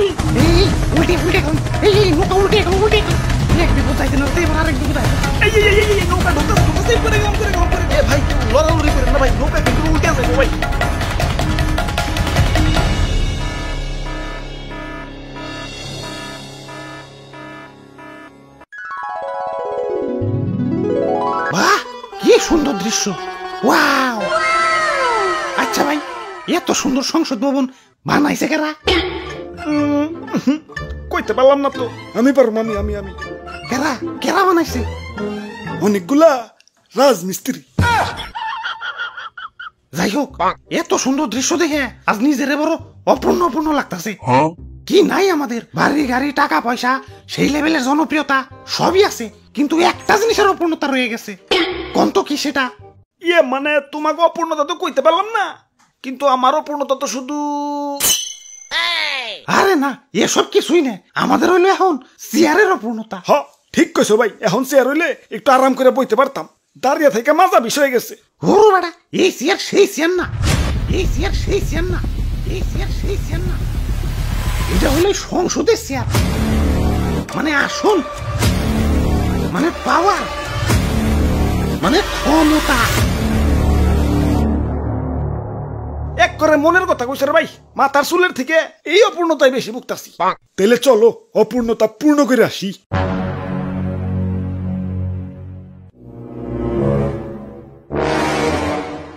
এই উল্টে উল্টে কোন এই নৌকা উল্টে কোন উল্টে এক বিপদ যাইতে না তাই আরেক বিপদ এই নৌকা ঢুকতে করে গেলাম এ ভাই লড়ালড়ি করেন না ভাই নৌকা কিন্তু উল্টে আছে ভাই বাহ কি সুন্দর দৃশ্য ওয়াও আচ্ছা ভাই এত সুন্দর সংসদ ভবন বানাইছে কারা কইতে পারলাম না তো আমি পারবো আমি কারা কারা বানাইছে অনেকগুলা রাজমিস্ত্রি যাই হোক এত সুন্দর দৃশ্য দেখে আজ নিজের বড় অপূর্ণ লাগতাছে কি নাই আমাদের বাড়ি গাড়ি টাকা পয়সা সেই লেভেলের জনপ্রিয়তা সবই আছে কিন্তু একটা জিনিসের অপূর্ণতা রয়ে গেছে কোন তো কি সেটা ইয়ে মানে তোমাকে অপূর্ণতা তো কইতে পারলাম না কিন্তু আমার অপূর্ণতা তো শুধু আরে না এসব কিছুই না আমাদের হইলো এখন চেয়ারের অপূর্ণতা হ ঠিক কইছো ভাই এখন চেয়ার হইলে একটু আরাম করে বইতে পারতাম দাঁড়িয়ে থেকে মাজা বিষয় গেছে ওরে বেটা এই চেয়ার সেই চেয়ার না এই চেয়ার সেই চেয়ার না এই চেয়ার সেই চেয়ার না এটা হলো সংসদের চেয়ার মানে আসল মানে পাওয়ার মানে ক্ষমতা এক করে মনের কথা কইছে রে ভাই মাথার চুলের থেকে এই অপূর্ণতাই বেশি ভুগতাছি তাইলে চলো অপূর্ণতা পূর্ণ করে আসি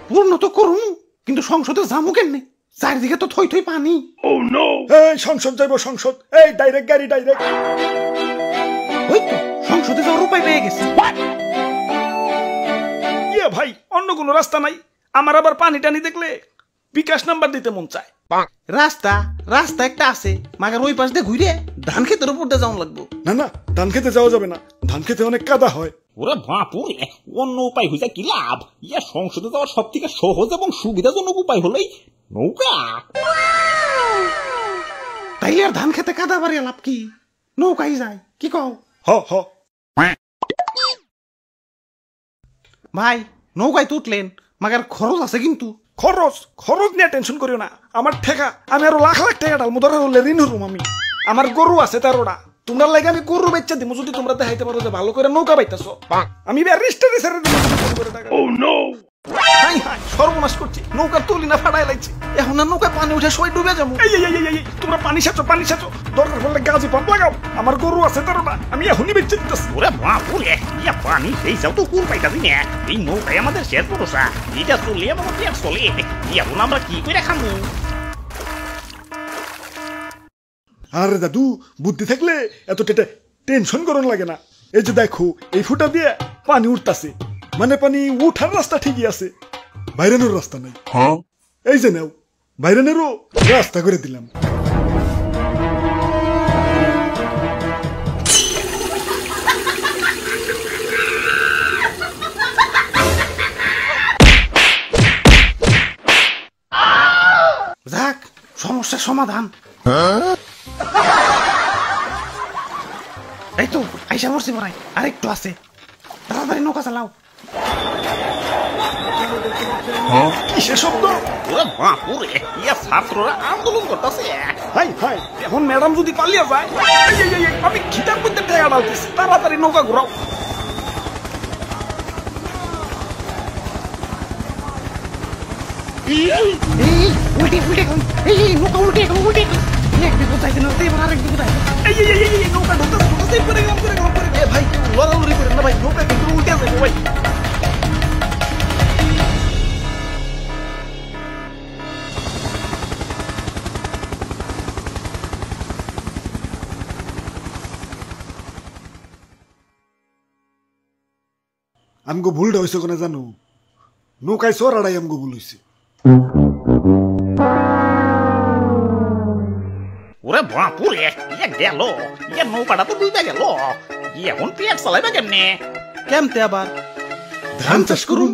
পূর্ণ তো করুন কিন্তু সংসদে যাবো কেমনে চারিদিকে তো থই থই পানি এই সংসদ যাইব সংসদ এই ডাইরেক্ট গাড়ি ডাইরেক্ট ওই তো সংসদে যাওয়ার উপায় পেয়ে গেছে ইয়ে ভাই অন্য কোনো রাস্তা নাই আমার আবার পানি টানি দেখলে বিকাশ নাম্বার দিতে মন চায় রাস্তা একটা আছে মাগার ওই পাশ দিয়ে ঘুরে ধান ক্ষেতের উপর দিয়ে যাওয়া লাগবো না ধান খেতে যাওয়া যাবে না ধান খেতে অনেক কাদা হয় ওরে বাপুরে অন্য উপায় হইছে কি লাভ ইয়া সংসদে যাওয়ার সব থেকে সহজ এবং সুবিধাজনক উপায় হলোই নৌকা তাইলে আর ধান খেতে কাদা বাড়ি লাভ কি নৌকাই যায় কি কও হ ভাই নৌকায় তো উঠলেন মাগার খরচ আছে কিন্তু খরচ নিয়ে টেনশন করিও না আমার ঠেকা আমি আরো লাখ টাকা ডাল মুদরা হলে ঋণ হরুম আমি আমার গরু আছে 13টা তোমরা লাগে আমি গরু বেচা দিমু যদি তোমরা দেখাইতে পারো যে ভালো করে নৌকা বাইতাছো আমি ব্যারিস্টারে ছেড়ে দিমু ও নো হাই সর্বনাশ করছি নৌকা তুলি না ফাটাই লাগছে এখন আর নৌকা পানি উঠে সবাই ডুবে যাবো এই তোমরা পানি সাচো দরকার পড়লে গাজি পাম্প লাগাও আমার গরু আছে 13টা আমি এখনই বেচে দিতেছি ওরে বাপুরে ইয়া পানি সেই যাও তো কোন পাইতাছি না এই নৌকায় আমাদের শেষ ভরসা এটা চলে আমার পেট চলে ইয়া বল আমরা কি করে খামু আরে দাদু বুদ্ধি থাকলে এত টেনশন করন লাগে না এই যে দেখো এই ফুটা দিয়ে পানি উঠতাছে মানে পানি উঠার রাস্তা ঠিকই আছে বাইরেনোর রাস্তা নাই এই যে নাও বাইরেনেরও রাস্তা করে দিলাম যাক সমস্যার সমাধান এই তো আইসা পড়ছি পড়াই আরেকটু আছে তাড়াতাড়ি নৌকা চালাও কিসের শব্দ ওরে বাপুরে ইয়া ছাত্ররা আন্দোলন করতেছে হাই এখন ম্যাডাম যদি পালিয়ে যায় আমি খিটার মধ্যে টাকা ডালতেছি তাড়াতাড়ি নৌকা ঘুরাও এই উল্টে কোন এই নৌকা উল্টে এক বিপদ যাইতে না তাই আরেক বিপদ এই নৌকা ঢুকতে করে গেলাম এ ভাই লড়ালড়ি করেন না ভাই নৌকা কিন্তু উল্টে আছে ভাই আমগো ভুলটা হয়েছে কোনে জানো নৌকায় চড়াড়াই আমগো ভুল হয়েছে ওরে বাপুরে ইয়া গেল ইয়া নৌকাটা তো ডুবে গেল এখন পেট চালাইবা কেমনে কেমতে আবার ধান চাষ করুন